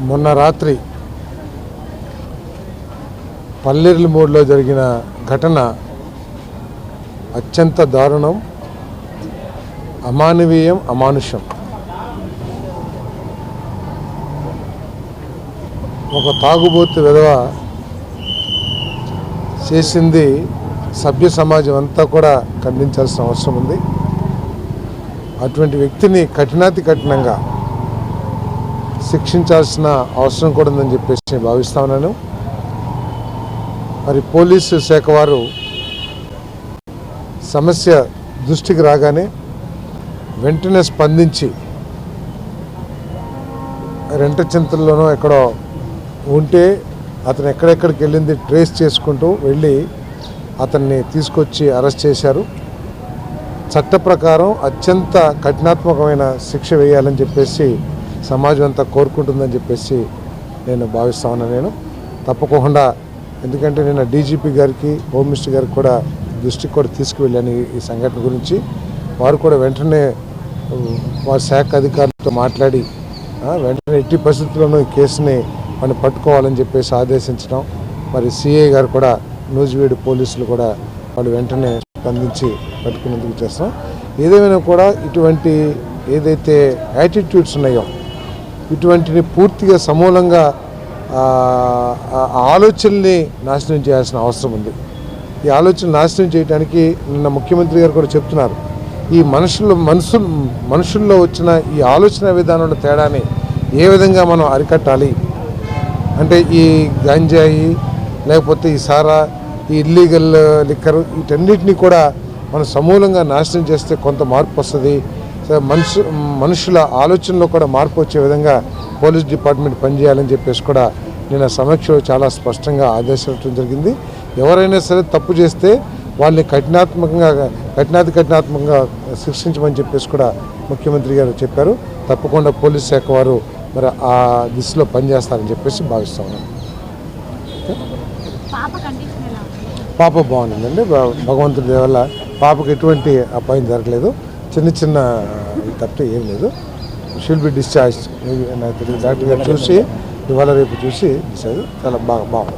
మొన్న రాత్రి పల్లెర్లమూడిలో జరిగిన ఘటన అత్యంత దారుణం, అమానవీయం, అమానుషం. ఒక తాగుబోతు విధవ చేసింది సభ్య సమాజం అంతా కూడా ఖండించాల్సిన అవసరం ఉంది. అటువంటి వ్యక్తిని కఠినాతి కఠినంగా శిక్షించాల్సిన అవసరం కూడా ఉందని చెప్పేసి భావిస్తా ఉన్నాను. మరి పోలీసు శాఖ వారు సమస్య దృష్టికి రాగానే వెంటనే స్పందించి రెంటచింతల్లోనూ ఎక్కడో ఉంటే అతను ఎక్కడెక్కడికి వెళ్ళింది ట్రేస్ చేసుకుంటూ వెళ్ళి అతన్ని తీసుకొచ్చి అరెస్ట్ చేశారు. చట్ట ప్రకారం అత్యంత కఠినాత్మకమైన శిక్ష వేయాలని చెప్పేసి సమాజం అంతా కోరుకుంటుందని చెప్పేసి నేను భావిస్తా ఉన్నాను. నేను తప్పకుండా, ఎందుకంటే నేను డీజీపీ గారికి, హోమ్ మినిస్టర్ గారికి కూడా దృష్టికి కూడా తీసుకువెళ్ళాను ఈ సంఘటన గురించి. వారు కూడా వెంటనే వారి శాఖ అధికారులతో మాట్లాడి వెంటనే ఎట్టి పరిస్థితుల్లోనూ ఈ కేసుని మనం పట్టుకోవాలని చెప్పేసి ఆదేశించడం, మరి సిఐ గారు కూడా నూజివీడు పోలీసులు కూడా వాళ్ళు వెంటనే స్పందించి పట్టుకునేందుకు చేస్తాం. ఏదేమైనా కూడా ఇటువంటి ఏదైతే యాటిట్యూడ్స్ ఉన్నాయో ఇటువంటిని పూర్తిగా సమూలంగా ఆలోచనల్ని నాశనం చేయాల్సిన అవసరం ఉంది. ఈ ఆలోచన నాశనం చేయడానికి నిన్న ముఖ్యమంత్రి గారు కూడా చెప్తున్నారు, ఈ మనుషుల్లో వచ్చిన ఈ ఆలోచన విధానంలో తేడాని ఏ విధంగా మనం అరికట్టాలి అంటే ఈ గంజాయి లేకపోతే ఈ సారా, ఈ ఇల్లీగల్ లిక్కర్, వీటన్నిటినీ కూడా మనం సమూలంగా నాశనం చేస్తే కొంత మార్పు వస్తుంది. మనుషుల ఆలోచనలో కూడా మార్పు వచ్చే విధంగా పోలీస్ డిపార్ట్మెంట్ పనిచేయాలని చెప్పేసి కూడా నేను సమీక్షలో చాలా స్పష్టంగా ఆదేశించడం జరిగింది. ఎవరైనా సరే తప్పు చేస్తే వాళ్ళని కఠినాత్మకంగా శిక్షించమని చెప్పేసి కూడా ముఖ్యమంత్రి గారు చెప్పారు. తప్పకుండా పోలీస్ శాఖ వారు మరి ఆ దిశలో పనిచేస్తారని చెప్పేసి భావిస్తా ఉన్నాను. పాప బాగుందండి, భగవంతుడి దయ వల్ల పాపకు ఎటువంటి అపాయం జరగలేదు. చిన్న తప్ప ఏం లేదు. She'll be discharge. నాకు తెలియదు, డాక్టర్ గారు చూసి ఇవాళ రేపు చూసి చాలా బాగుంది.